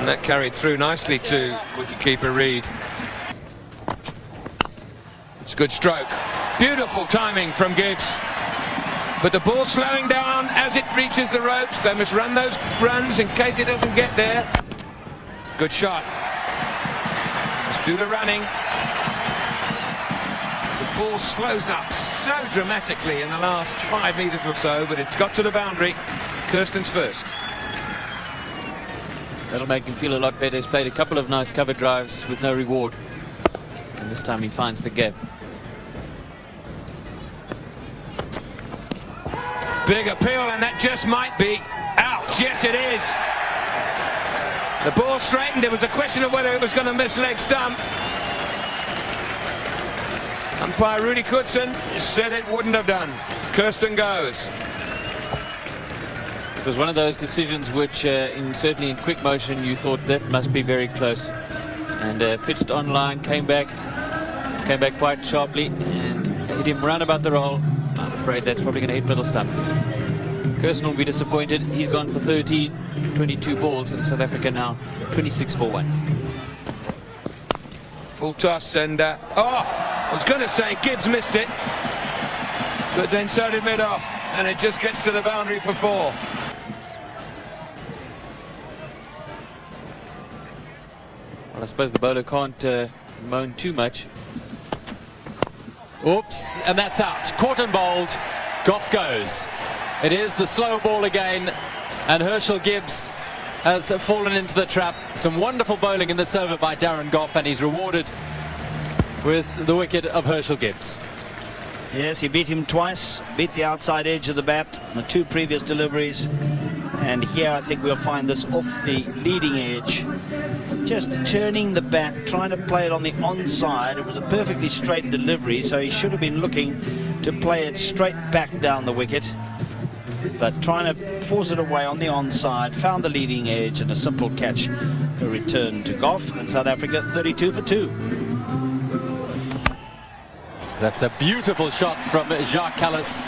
And that carried through nicely to wicketkeeper Reid. It's a good stroke. Beautiful timing from Gibbs. But the ball slowing down as it reaches the ropes. They must run those runs in case it doesn't get there. Good shot. Let's do the running. The ball slows up so dramatically in the last 5 meters or so, but it's got to the boundary. Kirsten's first. That'll make him feel a lot better. He's played a couple of nice cover drives with no reward. And this time he finds the gap. Big appeal, and that just might be out. Yes, it is. The ball straightened. There was a question of whether it was going to miss leg stump. Umpire Rudy Goodson said it wouldn't have done. Kirsten goes. It was one of those decisions which, certainly in quick motion, you thought that must be very close. And pitched on line, came back quite sharply, and hit him round about the roll. I'm afraid that's probably going to hit middle stump. Kirsten will be disappointed. He's gone for 22 balls, and South Africa now 26 for 1. Full toss, and I was going to say Gibbs missed it, but then so did mid-off, and it just gets to the boundary for 4. Well, I suppose the bowler can't moan too much. Oops, and that's out. Caught and bowled. Goff goes. It is the slow ball again, and Herschel Gibbs has fallen into the trap. Some wonderful bowling in this over by Darren Goff, and he's rewarded with the wicket of Herschel Gibbs. Yes, he beat him twice, beat the outside edge of the bat in the 2 previous deliveries. And here I think we'll find this off the leading edge. Just turning the bat, trying to play it on the onside. It was a perfectly straight delivery, so he should have been looking to play it straight back down the wicket. But trying to force it away on the onside, found the leading edge, and a simple catch, a return to Goff, and South Africa 32 for 2. That's a beautiful shot from Jacques Kallis.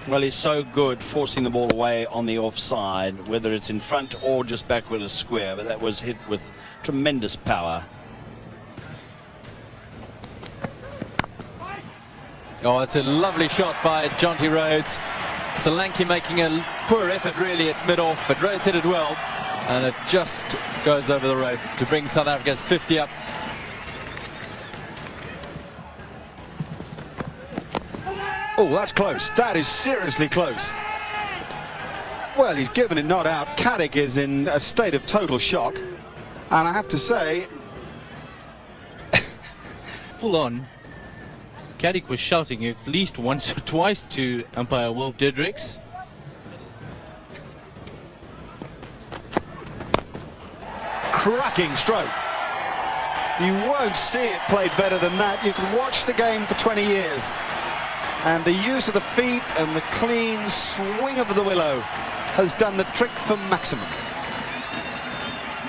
Well, he's so good forcing the ball away on the offside, whether it's in front or just back with a square, but that was hit with tremendous power. Oh, it's a lovely shot by Jonty Rhodes. Solanke making a poor effort really at mid-off, but Rhodes hit it well, and it just goes over the rope to bring South Africa's 50 up. Oh, that's close. That is seriously close. Well, he's given it not out. Caddick is in a state of total shock. And I have to say... Full on. Caddick was shouting at least once or twice to umpire Wolf Didricks. Cracking stroke. You won't see it played better than that. You can watch the game for 20 years. And the use of the feet and the clean swing of the willow has done the trick for maximum.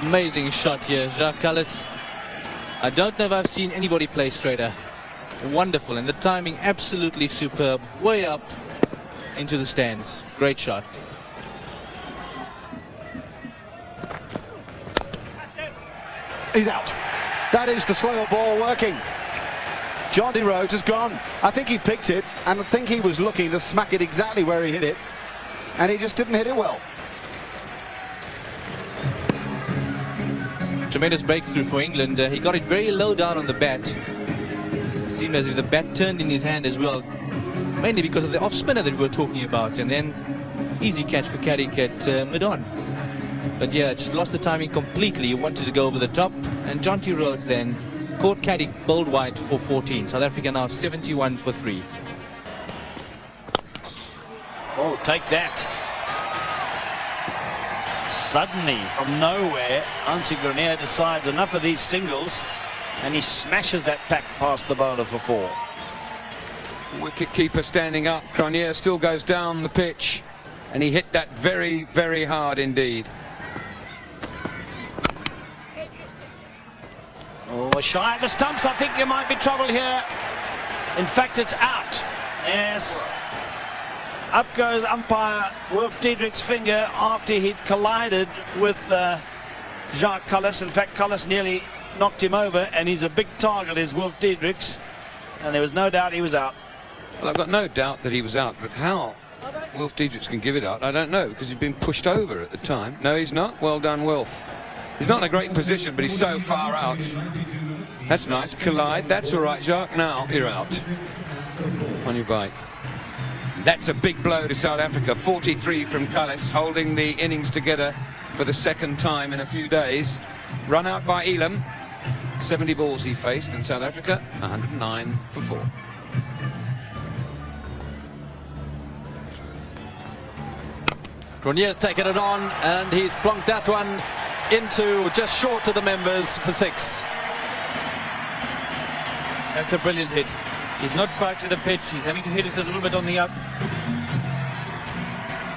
Amazing shot here, Jacques Kallis. I don't know if I've seen anybody play straighter. Wonderful, and the timing absolutely superb. Way up into the stands. Great shot. He's out. That is the slower ball working. Jonty Rhodes has gone. I think he picked it, and I think he was looking to smack it exactly where he hit it, and he just didn't hit it well. Tremendous breakthrough for England. He got it very low down on the bat. Seemed as if the bat turned in his hand as well, mainly because of the off-spinner that we were talking about, and then easy catch for Caddick at mid-on. But yeah, just lost the timing completely. He wanted to go over the top, and Jonty Rhodes then caught Caddick bowled wide for 14. South Africa now 71 for 3. Oh, take that. Suddenly, from nowhere, Hansi Grenier decides enough of these singles, and he smashes that pack past the bowler for 4. Wicket keeper standing up. Grenier still goes down the pitch, and he hit that very, very hard indeed. Oh, shy of the stumps. I think there might be trouble here. In fact, it's out. Yes. Up goes umpire Wolf Diedrich's finger after he'd collided with Jacques Cullis. In fact, Cullis nearly knocked him over, and he's a big target, is Wolf Diedrich's, and there was no doubt he was out. Well, I've got no doubt that he was out, but how Wolf Diedrichs can give it out, I don't know, because he's been pushed over at the time. No, he's not. Well done, Wolf. He's not in a great position, but he's so far out. That's nice. Collide. That's all right, Jacques. Now you're out. On your bike. That's a big blow to South Africa. 43 from Cullis, holding the innings together for the second time in a few days. Run out by Elam. 70 balls he faced, and South Africa 109 for 4. Cronje's taken it on, and he's plonked that one into just short of the members for 6. That's a brilliant hit. He's not quite to the pitch. He's having to hit it a little bit on the up.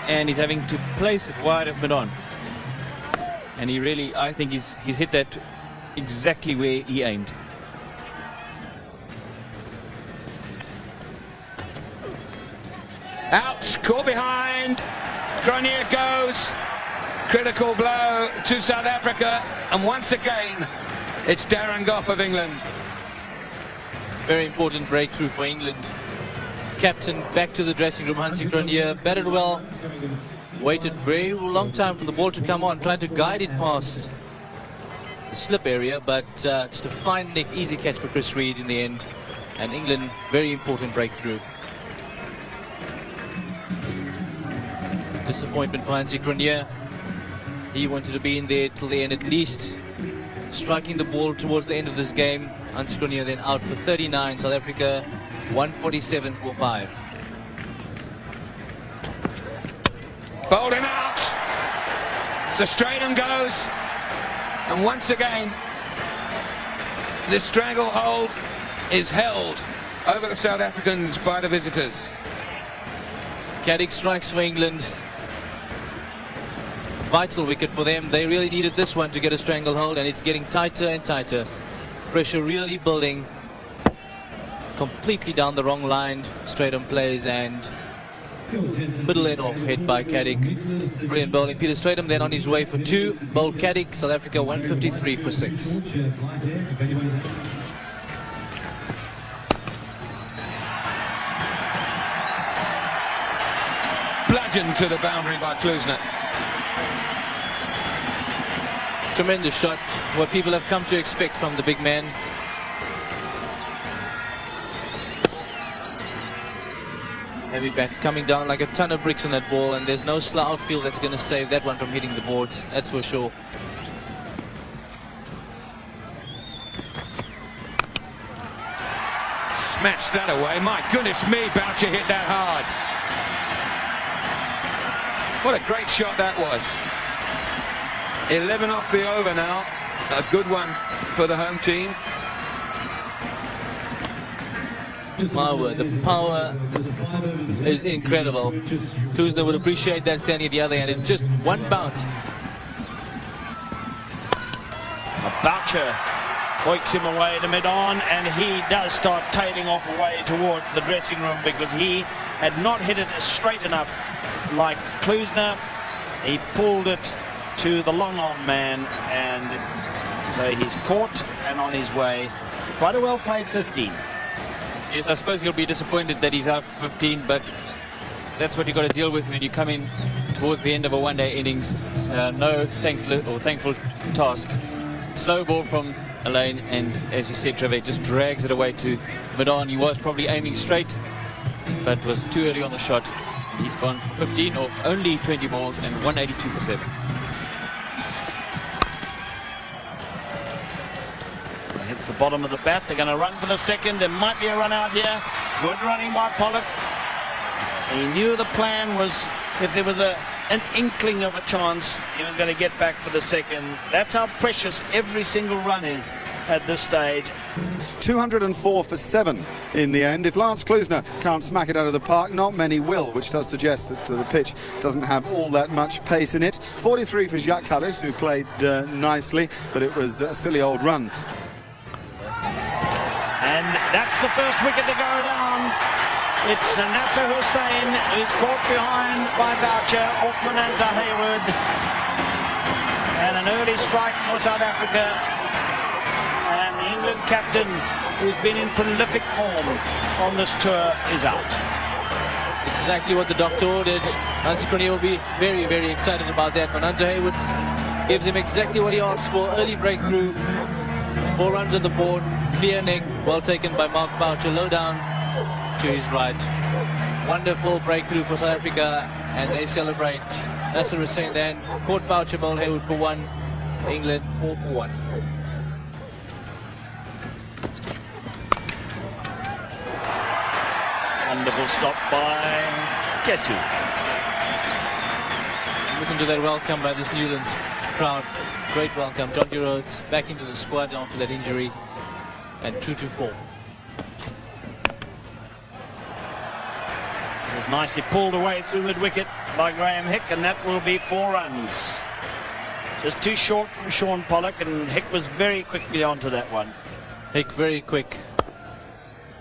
And he's having to place it wide of mid-on. And he really, I think he's hit that exactly where he aimed. Out, caught behind. Cronje goes. Critical blow to South Africa. And once again, it's Darren Gough of England. Very important breakthrough for England. Captain back to the dressing room. Hansie Cronje batted well. Waited very long time for the ball to come on. Tried to guide it past the slip area, but just a fine nick, easy catch for Chris Reed in the end. And England, very important breakthrough. Disappointment for Hansie Cronje. He wanted to be in there till the end at least, striking the ball towards the end of this game. Hansie Cronje then out for 39. South Africa 147 for 5. Bowled him out. So Stratham goes. And once again, this stranglehold is held over the South Africans by the visitors. Caddick strikes for England. Vital wicket for them. They really needed this one to get a stranglehold, and it's getting tighter and tighter. Pressure really building. Completely down the wrong line. Stratham plays, and middle end off hit by Caddick. Brilliant bowling. Peter Stratham then on his way for 2. Bowled Caddick. South Africa 153 for 6. Bludgeoned to the boundary by Klusener. Tremendous shot. What people have come to expect from the big man. Heavy bat coming down like a ton of bricks on that ball, and there's no slow outfield that's going to save that one from hitting the boards. That's for sure. Smashed that away. My goodness me, Boucher hit that hard. What a great shot that was. 11 off the over now. A good one for the home team. The power is incredible. Klusener would appreciate that standing at the other end. It's just one bounce. Boucher hoiks him away to mid-on, and he does start tailing off away towards the dressing room because he had not hit it straight enough like Klusener. He pulled it to the long-on man, and so he's caught and on his way. Quite a well-played 15. Yes, I suppose he'll be disappointed that he's out for 15, but that's what you've got to deal with when you come in towards the end of a one-day innings. No thankful task. Slow ball from Elaine, and as you said, Trevor, just drags it away to mid-on. He was probably aiming straight, but was too early on the shot. He's gone for 15 off only 20 balls and 182 for 7. Hits the bottom of the bat. They're going to run for the second. There might be a run out here. Good running by Pollock. He knew the plan was if there was an inkling of a chance, he was going to get back for the second. That's how precious every single run is at this stage. 204 for 7 in the end. If Lance Klusener can't smack it out of the park, not many will, which does suggest that the pitch doesn't have all that much pace in it. 43 for Jacques Cullis, who played nicely, but it was a silly old run. And that's the first wicket to go down. It's Nasser Hussain who's caught behind by Boucher off Mananta Hayward. And an early strike for South Africa. And the England captain, who's been in prolific form on this tour, is out. Exactly what the doctor ordered. Nancy Cornea will be very, very excited about that. Mananta Hayward gives him exactly what he asked for. Early breakthrough. 4 runs on the board. Clear neck. Well taken by Mark Boucher. Low down to his right. Wonderful breakthrough for South Africa. And they celebrate. Nasser Hussain then caught Boucher, bowled Hayward for 1. England 4 for 1. Wonderful stop by guess who? Listen to that welcome by this Newlands crowd. Great welcome. John Rhodes back into the squad after that injury. And 2-4. It was nicely pulled away through mid-wicket by Graham Hick, and that will be 4 runs. Just too short from Sean Pollock, and Hick was very quickly onto that one. Hick very quick.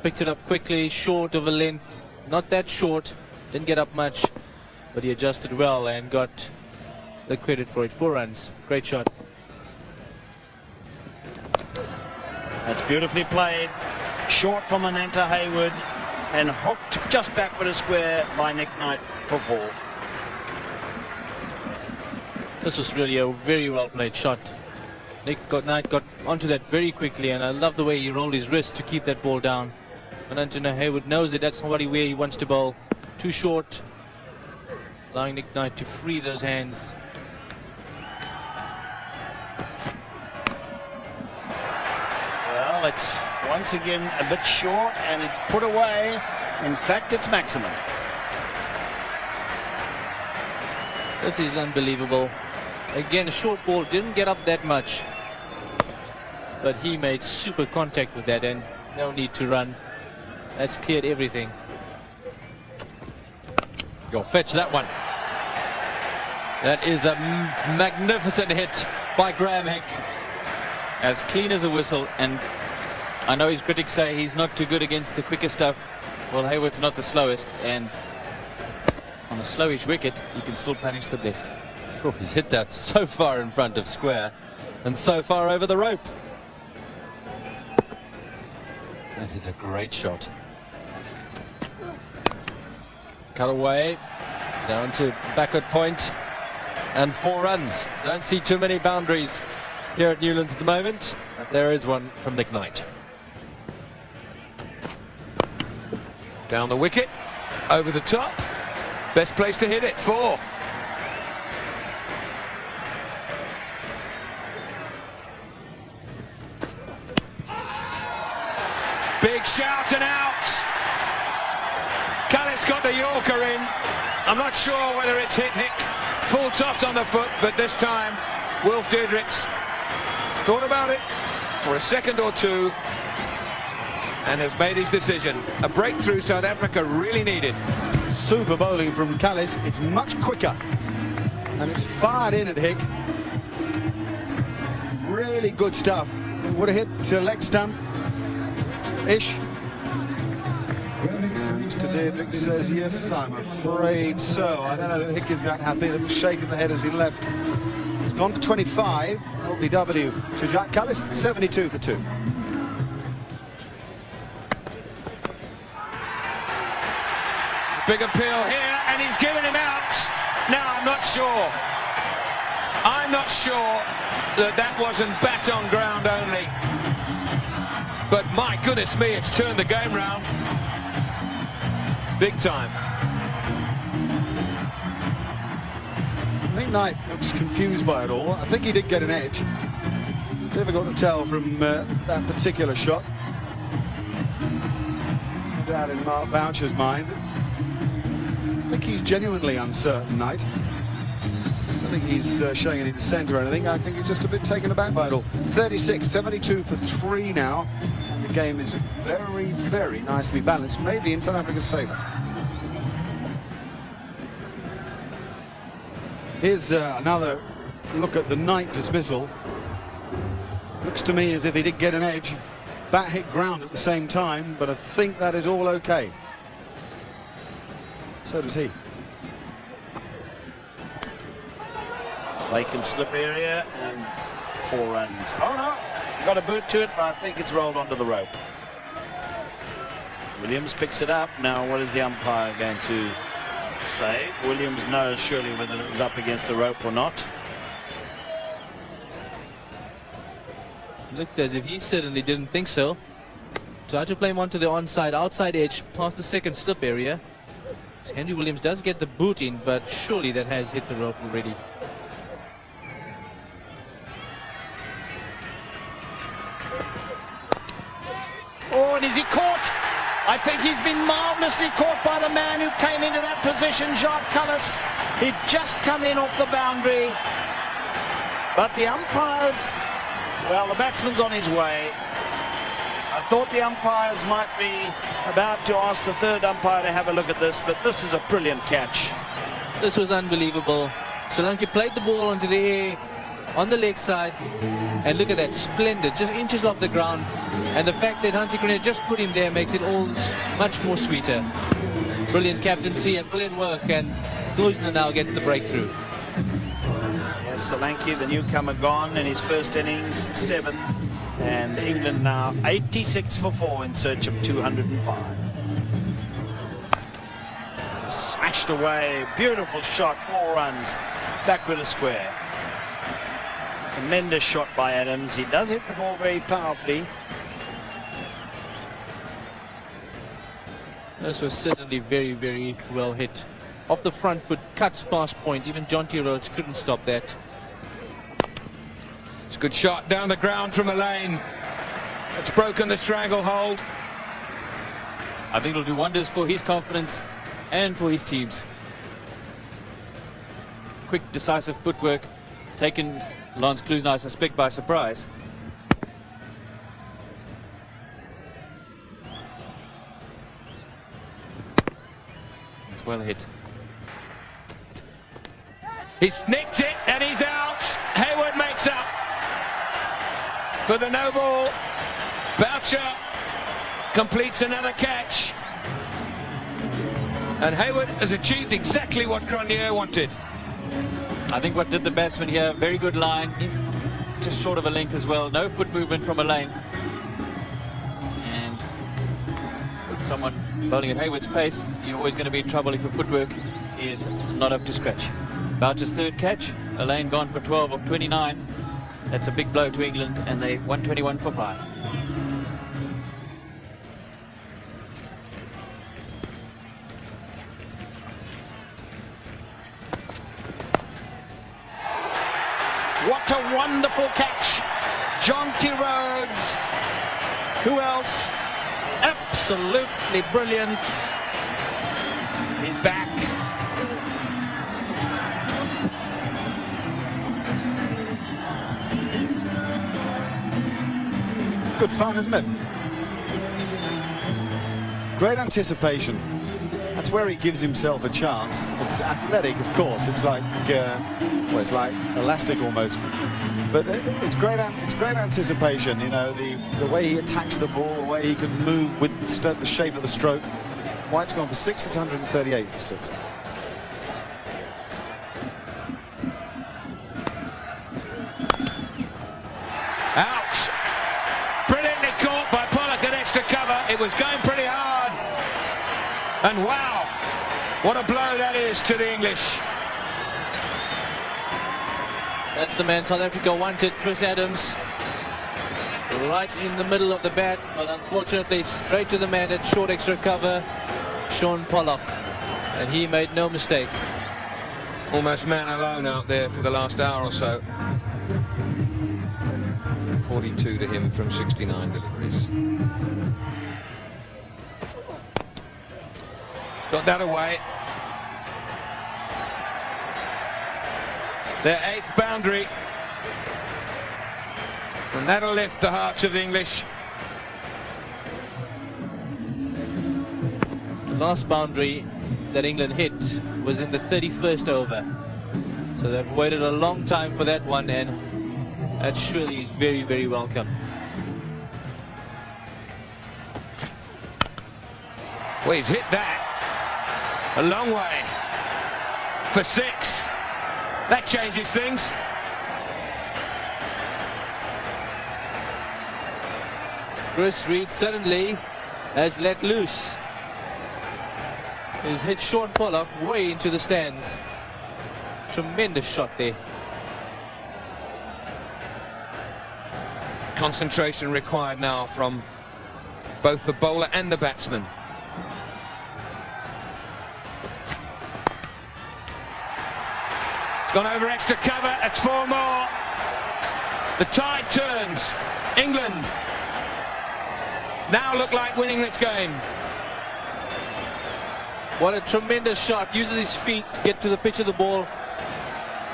Picked it up quickly, short of a length. Not that short. Didn't get up much, but he adjusted well and got the credit for it. 4 runs. Great shot. That's beautifully played. Short from Mananta Hayward and hooked just backward a square by Nick Knight for 4. This was really a very well played shot. Nick Knight got onto that very quickly, and I love the way he rolled his wrist to keep that ball down. Mananta Hayward knows that that's not where he wants to bowl. Too short, allowing Nick Knight to free those hands. Well, it's once again a bit short, and it's put away. In fact, it's maximum. This is unbelievable. Again, a short ball, didn't get up that much, but he made super contact with that, and no need to run. That's cleared everything. You'll fetch that one. That is a magnificent hit by Graham Hick. As clean as a whistle, and I know his critics say he's not too good against the quicker stuff. Well, Hayward's not the slowest, and on a slowish wicket, you can still punish the best. Oh, he's hit that so far in front of square and so far over the rope. That is a great shot. Cut away, down to backward point, and 4 runs. Don't see too many boundaries here at Newlands at the moment, but there is one from Nick Knight. Down the wicket, over the top. Best place to hit it, 4. Big shout and out. Callis got the Yorker in. I'm not sure whether it's hit Hick. Full toss on the foot, but this time Wilf Diedrichs thought about it for a second or two and has made his decision. A breakthrough South Africa really needed. Super bowling from Callis. It's much quicker, and it's fired in at Hick. Really good stuff. It would have hit to leg stump. Ish. Mr. Diedrich says, yes, I'm afraid so. I don't know that Hick is that happy. A little shake of the head as he left. He's gone for 25. LBW to Jack Callis, 72 for 2. Big appeal here, and he's given him out. Now, I'm not sure. I'm not sure that wasn't bat on ground only. But my goodness me, it's turned the game round. Big time. Nick Knight looks confused by it all. I think he did get an edge. Difficult to tell from that particular shot. No doubt in Mark Boucher's mind. I think he's genuinely uncertain, Knight. I don't think he's showing any dissent or anything. I think he's just a bit taken aback by it all. 36, 72 for 3 now. The game is very, very nicely balanced, maybe in South Africa's favour. Here's another look at the Knight dismissal. Looks to me as if he did get an edge. Bat hit ground at the same time, but I think that is all okay. So does he. Lake and slip area and 4 runs. Oh no, got a boot to it, but I think it's rolled onto the rope. Williams picks it up. Now what is the umpire going to say? Williams knows surely whether it was up against the rope or not. Looked as if he certainly didn't think so. Tried to play him onto the onside, outside edge, past the second slip area. Henry Williams does get the boot in, but surely that has hit the rope already. Oh, and is he caught? I think he's been marvelously caught by the man who came into that position, Jacques Cullis. He'd just come in off the boundary. But the umpires, well, the batsman's on his way. I thought the umpires might be about to ask the third umpire to have a look at this, but this is a brilliant catch. This was unbelievable. Sri Lanka played the ball onto the air on the leg side, and look at that, splendid, just inches off the ground. And the fact that Hansi Cronje just put him there makes it all much more sweeter. Brilliant captaincy and brilliant work, and Klusener now gets the breakthrough. Yes, Solanke, the newcomer, gone in his first innings, 7. And England now 86 for 4 in search of 205. Smashed away, beautiful shot, 4 runs, backward a square. Tremendous shot by Adams. He does hit the ball very powerfully. This was certainly very, very well hit. Off the front foot, cuts past point. Even John T. Rhodes couldn't stop that. It's a good shot down the ground from a lane. It's broken the stranglehold. I think it'll do wonders for his confidence and for his teams. Quick, decisive footwork, taken Lance Klusener, I suspect, by surprise. It's well hit. He's nicked it and he's out. Hayward makes up for the no ball. Boucher completes another catch. And Hayward has achieved exactly what Cronje wanted. I think what did the batsman here, very good line, just short of a length as well. No foot movement from a lane. And with someone bowling at Hayward's pace, you're always going to be in trouble if your footwork is not up to scratch. Boucher's third catch, a lane gone for 12 of 29. That's a big blow to England, and they 121 for 5. What a wonderful catch. John T. Rhodes. Who else? Absolutely brilliant. He's back. Good fun, isn't it? Great anticipation. That's where he gives himself a chance. It's athletic, of course. It's like, well, it's like elastic almost. But it's great. It's great anticipation. You know, the way he attacks the ball, the way he can move with the shape of the stroke. White's gone for 6. It's 138 for 6. Out. Brilliantly caught by Pollock at extra cover. It was going pretty hard. And wow, what a blow that is to the English. That's the man South Africa wanted, Chris Adams. Right in the middle of the bat, but unfortunately straight to the man at short extra cover, Sean Pollock. And he made no mistake. Almost man alone out there for the last hour or so. 42 to him from 69 deliveries. Got that away. Their 8th boundary. And that'll lift the hearts of the English. The last boundary that England hit was in the 31st over. So they've waited a long time for that one, and that surely is very, very welcome. Well, he's hit that. A long way for 6. That changes things. Chris Reed suddenly has let loose. He's hit Sean Pollock way into the stands. Tremendous shot there. Concentration required now from both the bowler and the batsman. It's gone over extra cover. It's 4 more. The tide turns. England now look like winning this game. What a tremendous shot. Uses his feet to get to the pitch of the ball.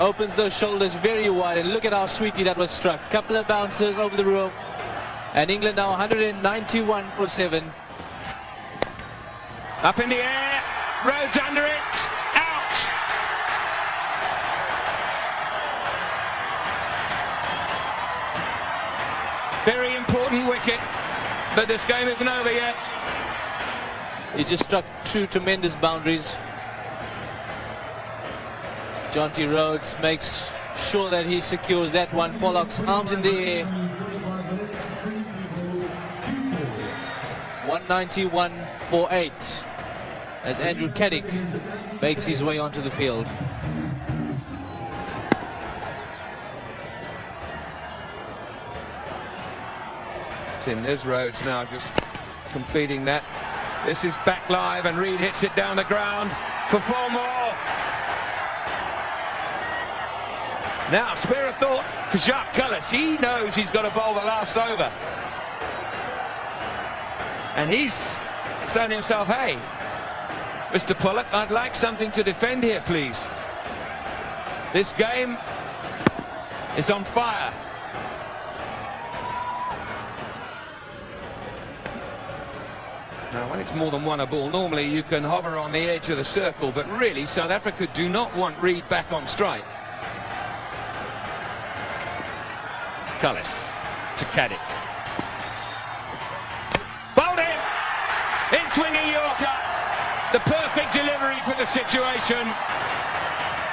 Opens those shoulders very wide, and look at how sweetly that was struck. Couple of bounces over the room, and England now 191 for 7. Up in the air, Rhodes under it, out. Very important wicket, but this game isn't over yet. He just struck 2 tremendous boundaries. Jonty Rhodes makes sure that he secures that one. Pollock's arms in the air. 191 for 8 as Andrew Caddick makes his way onto the field. There's Rhodes now just completing that. This is back live, and Reed hits it down the ground for 4 more. Now, spare a thought for Jacques Cullis. He knows he's got to bowl the last over. And he's saying to himself, hey, Mr. Pollock, I'd like something to defend here, please. This game is on fire. Now, when it's more than 1 a ball, normally you can hover on the edge of the circle, but really, South Africa do not want Reed back on strike. Cullis to Caddick. Bowled him! In swinging Yorker. The perfect delivery for the situation.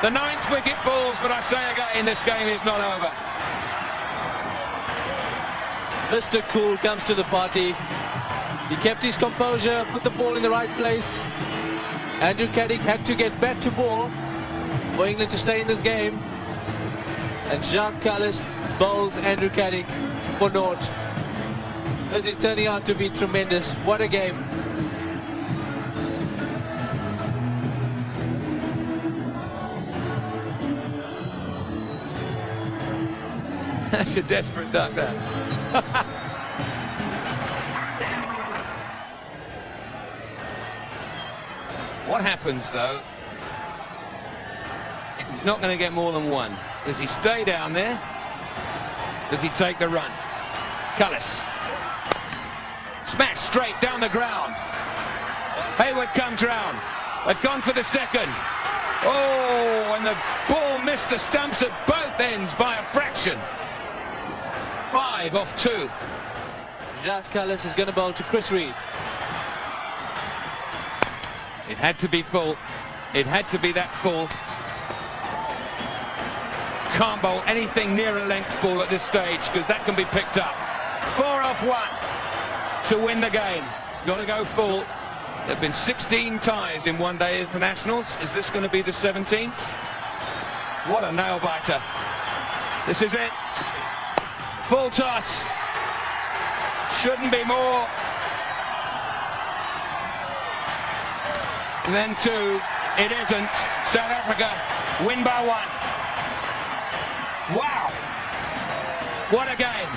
The 9th wicket falls, but I say again, this game is not over. Mr. Cool comes to the party. He kept his composure, put the ball in the right place. Andrew Caddick had to get bat to ball for England to stay in this game. And Jacques Cullis bowls Andrew Caddick for naught. This is turning out to be tremendous. What a game. That's a desperate duck, that. What happens, though, if he's not going to get more than 1? Does he stay down there? Does he take the run? Cullis. Smash straight down the ground. Hayward comes round. They've gone for the 2nd. Oh, and the ball missed the stumps at both ends by a fraction. 5 off 2. Jacques Cullis is going to bowl to Chris Reed. It had to be full. It had to be that full. Can't bowl anything near a length ball at this stage, because that can be picked up. 4 off 1 to win the game. It's got to go full. There have been 16 ties in one-day internationals. Is this going to be the 17th? What a nail-biter. This is it. Full toss. Shouldn't be more. And then 2. It isn't. South Africa win by 1. Wow. What a game.